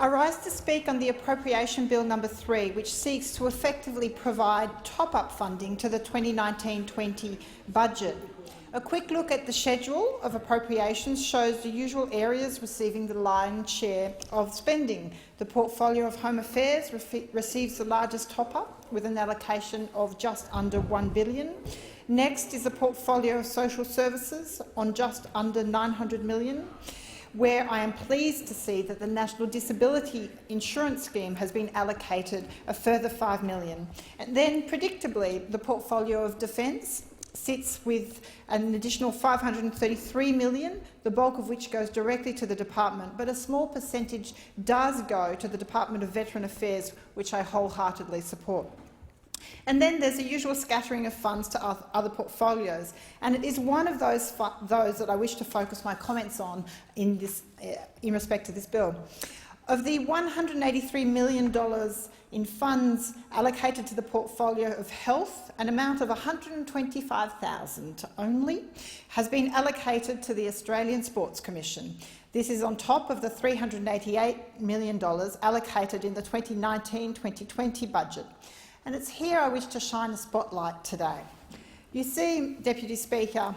I rise to speak on the Appropriation Bill number 3, which seeks to effectively provide top-up funding to the 2019-20 budget. A quick look at the schedule of appropriations shows the usual areas receiving the lion's share of spending. The portfolio of Home Affairs receives the largest top-up, with an allocation of just under $1 billion. Next is the portfolio of Social Services on just under $900 million. Where I am pleased to see that the National Disability Insurance Scheme has been allocated a further $5 million. And then, predictably, the portfolio of Defence sits with an additional $533 million, the bulk of which goes directly to the department, but a small percentage does go to the Department of Veteran Affairs, which I wholeheartedly support. And then there's a usual scattering of funds to other portfolios, and it is one of those that I wish to focus my comments on in respect to this bill. Of the $183 million in funds allocated to the portfolio of health, an amount of $125,000 only has been allocated to the Australian Sports Commission. This is on top of the $388 million allocated in the 2019-2020 budget. And it's here I wish to shine a spotlight today. You see, Deputy Speaker,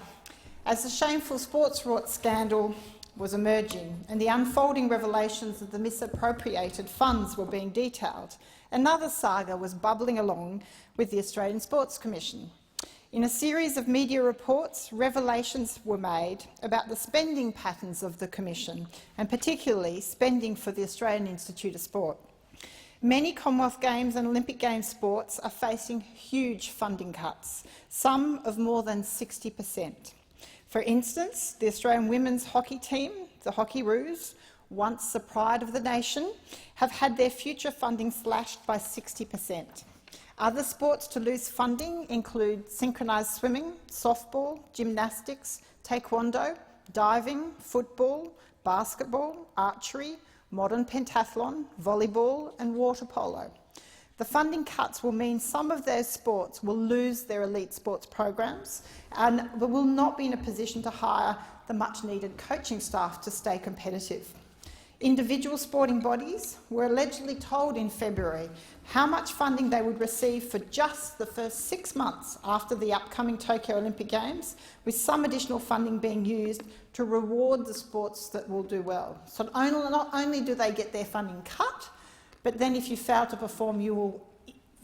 as the shameful sports rot scandal was emerging and the unfolding revelations of the misappropriated funds were being detailed, another saga was bubbling along with the Australian Sports Commission. In a series of media reports, revelations were made about the spending patterns of the Commission, and particularly spending for the Australian Institute of Sport. Many Commonwealth Games and Olympic Games sports are facing huge funding cuts, some of more than 60%. For instance, the Australian women's hockey team, the Hockeyroos, once the pride of the nation, have had their future funding slashed by 60%. Other sports to lose funding include synchronised swimming, softball, gymnastics, taekwondo, diving, football, basketball, archery, modern pentathlon, volleyball and water polo. The funding cuts will mean some of those sports will lose their elite sports programs and will not be in a position to hire the much-needed coaching staff to stay competitive. Individual sporting bodies were allegedly told in February how much funding they would receive for just the first 6 months after the upcoming Tokyo Olympic Games, with some additional funding being used to reward the sports that will do well. So not only do they get their funding cut, but then if you fail to perform, you will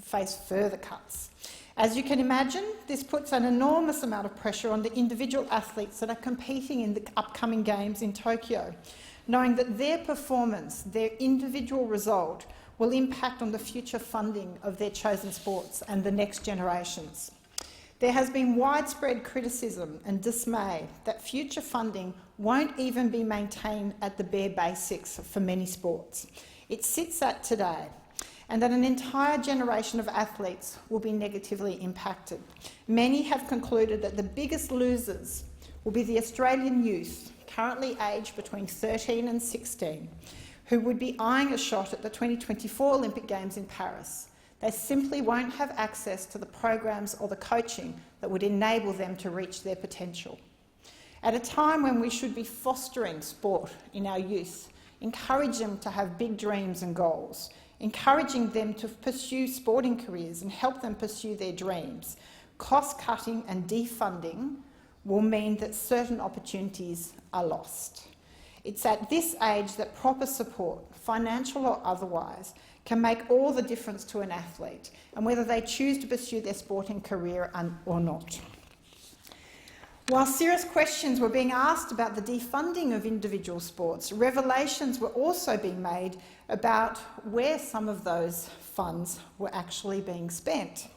face further cuts. As you can imagine, this puts an enormous amount of pressure on the individual athletes that are competing in the upcoming Games in Tokyo, knowing that their performance, their individual result, will impact on the future funding of their chosen sports and the next generations. There has been widespread criticism and dismay that future funding won't even be maintained at the bare basics for many sports it sits at today, and that an entire generation of athletes will be negatively impacted. Many have concluded that the biggest losers will be the Australian youth, currently aged between 13 and 16, who would be eyeing a shot at the 2024 Olympic Games in Paris. They simply won't have access to the programs or the coaching that would enable them to reach their potential. At a time when we should be fostering sport in our youth, encourage them to have big dreams and goals, encouraging them to pursue sporting careers and help them pursue their dreams, cost-cutting and defunding will mean that certain opportunities are lost. It's at this age that proper support, financial or otherwise, can make all the difference to an athlete, and whether they choose to pursue their sporting career or not. While serious questions were being asked about the defunding of individual sports, revelations were also being made about where some of those funds were actually being spent.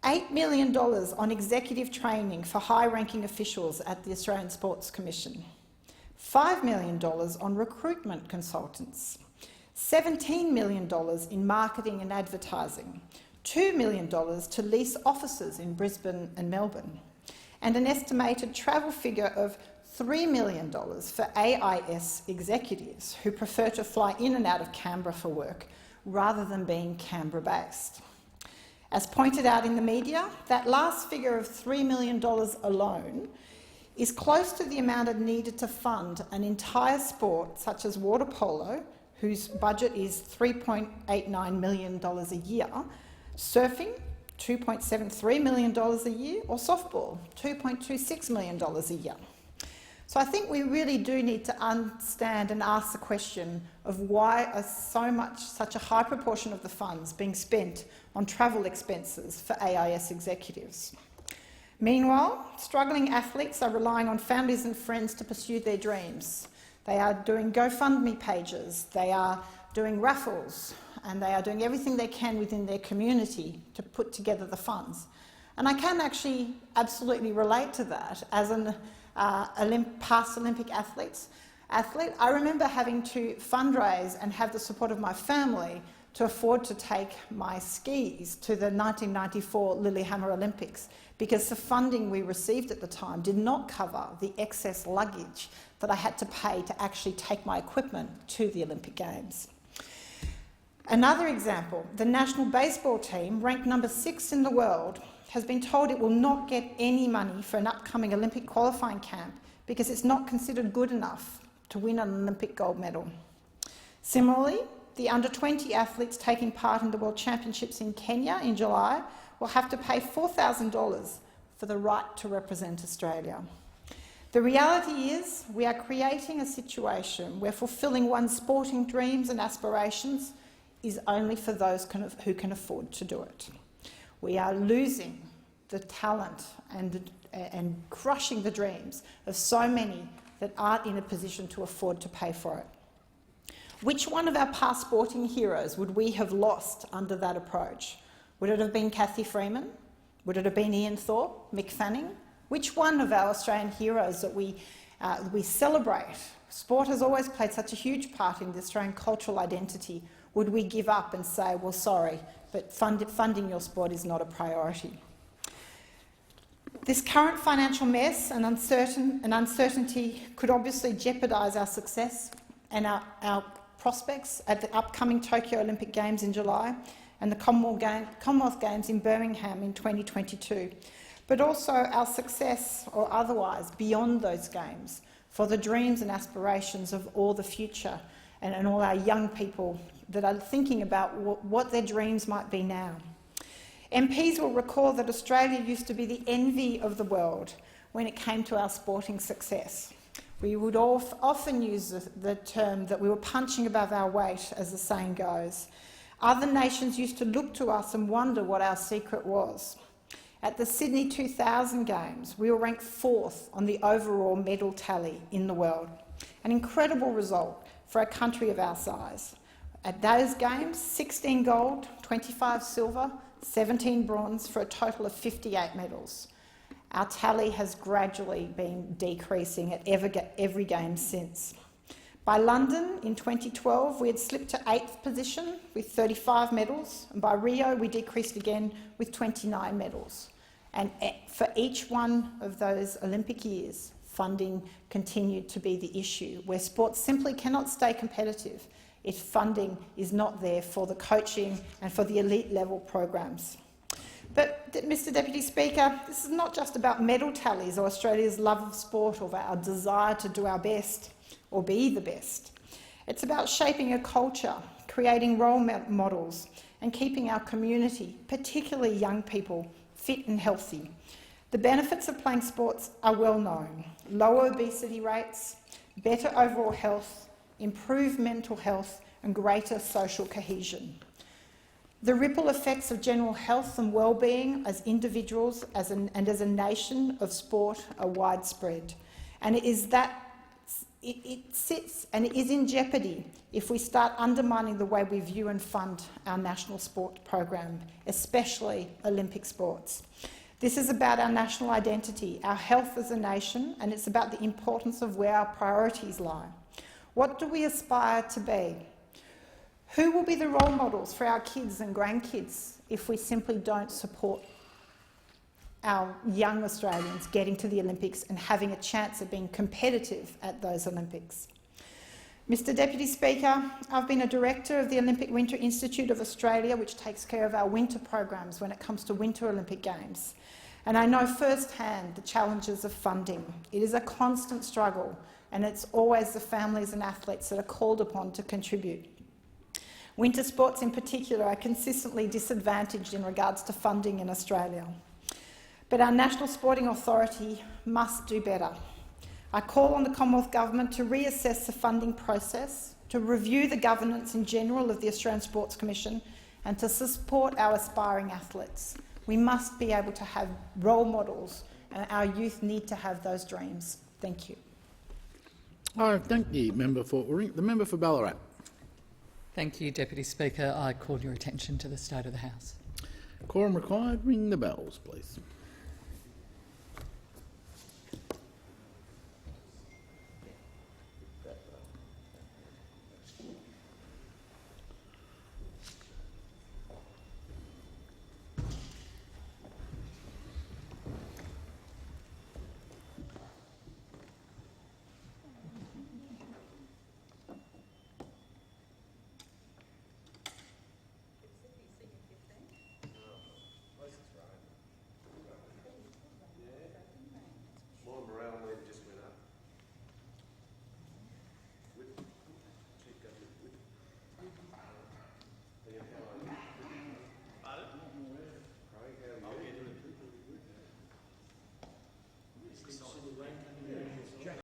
$8 million on executive training for high-ranking officials at the Australian Sports Commission, $5 million on recruitment consultants, $17 million in marketing and advertising, $2 million to lease offices in Brisbane and Melbourne, and an estimated travel figure of $3 million for AIS executives who prefer to fly in and out of Canberra for work rather than being Canberra-based. As pointed out in the media, that last figure of $3 million alone is close to the amount needed to fund an entire sport such as water polo, whose budget is $3.89 million a year, surfing, $2.73 million a year, or softball, $2.26 million a year. So I think we really do need to understand and ask the question of why are such a high proportion of the funds being spent on travel expenses for AIS executives. Meanwhile, struggling athletes are relying on families and friends to pursue their dreams. They are doing GoFundMe pages, they are doing raffles, and they are doing everything they can within their community to put together the funds. And I can actually absolutely relate to that as an past Olympic athlete. I remember having to fundraise and have the support of my family to afford to take my skis to the 1994 Lillehammer Olympics, because the funding we received at the time did not cover the excess luggage that I had to pay to actually take my equipment to the Olympic Games. Another example, the national baseball team, ranked number 6 in the world, has been told it will not get any money for an upcoming Olympic qualifying camp because it's not considered good enough to win an Olympic gold medal. Similarly, the under-20 athletes taking part in the World Championships in Kenya in July will have to pay $4,000 for the right to represent Australia. The reality is we are creating a situation where fulfilling one's sporting dreams and aspirations is only for those who can afford to do it. We are losing the talent and crushing the dreams of so many that aren't in a position to afford to pay for it. Which one of our past sporting heroes would we have lost under that approach? Would it have been Kathy Freeman? Would it have been Ian Thorpe, Mick Fanning? Which one of our Australian heroes that we celebrate? Sport has always played such a huge part in the Australian cultural identity. Would we give up and say, well, sorry, but funding your sport is not a priority? This current financial mess and uncertainty could obviously jeopardise our success and our prospects at the upcoming Tokyo Olympic Games in July and the Commonwealth Games in Birmingham in 2022, but also our success or otherwise beyond those games for the dreams and aspirations of all the future and all our young people that are thinking about what their dreams might be now. MPs will recall that Australia used to be the envy of the world when it came to our sporting success. We would often use the term that we were punching above our weight, as the saying goes. Other nations used to look to us and wonder what our secret was. At the Sydney 2000 Games, we were ranked 4th on the overall medal tally in the world, an incredible result for a country of our size. At those games, 16 gold, 25 silver, 17 bronze, for a total of 58 medals. Our tally has gradually been decreasing at every game since. By London in 2012, we had slipped to 8th position with 35 medals, and by Rio we decreased again with 29 medals. And for each one of those Olympic years, funding continued to be the issue, where sport simply cannot stay competitive if funding is not there for the coaching and for the elite level programs. But, Mr Deputy Speaker, this is not just about medal tallies or Australia's love of sport or our desire to do our best or be the best. It's about shaping a culture, creating role models and keeping our community, particularly young people, fit and healthy. The benefits of playing sports are well known: lower obesity rates, better overall health, improved mental health and greater social cohesion. The ripple effects of general health and well-being as individuals and as a nation of sport are widespread, and it is in jeopardy if we start undermining the way we view and fund our national sport program, especially Olympic sports. This is about our national identity, our health as a nation, and it's about the importance of where our priorities lie. What do we aspire to be? Who will be the role models for our kids and grandkids if we simply don't support our young Australians getting to the Olympics and having a chance of being competitive at those Olympics? Mr Deputy Speaker, I've been a director of the Olympic Winter Institute of Australia, which takes care of our winter programs when it comes to Winter Olympic Games. And I know firsthand the challenges of funding. It is a constant struggle, and it's always the families and athletes that are called upon to contribute. Winter sports in particular are consistently disadvantaged in regards to funding in Australia. But our National Sporting Authority must do better. I call on the Commonwealth Government to reassess the funding process, to review the governance in general of the Australian Sports Commission and to support our aspiring athletes. We must be able to have role models, and our youth need to have those dreams. Thank you. I thank the member for Warringah. The member for Ballarat. Thank you, Deputy Speaker. I call your attention to the state of the House. Quorum required. Ring the bells, please.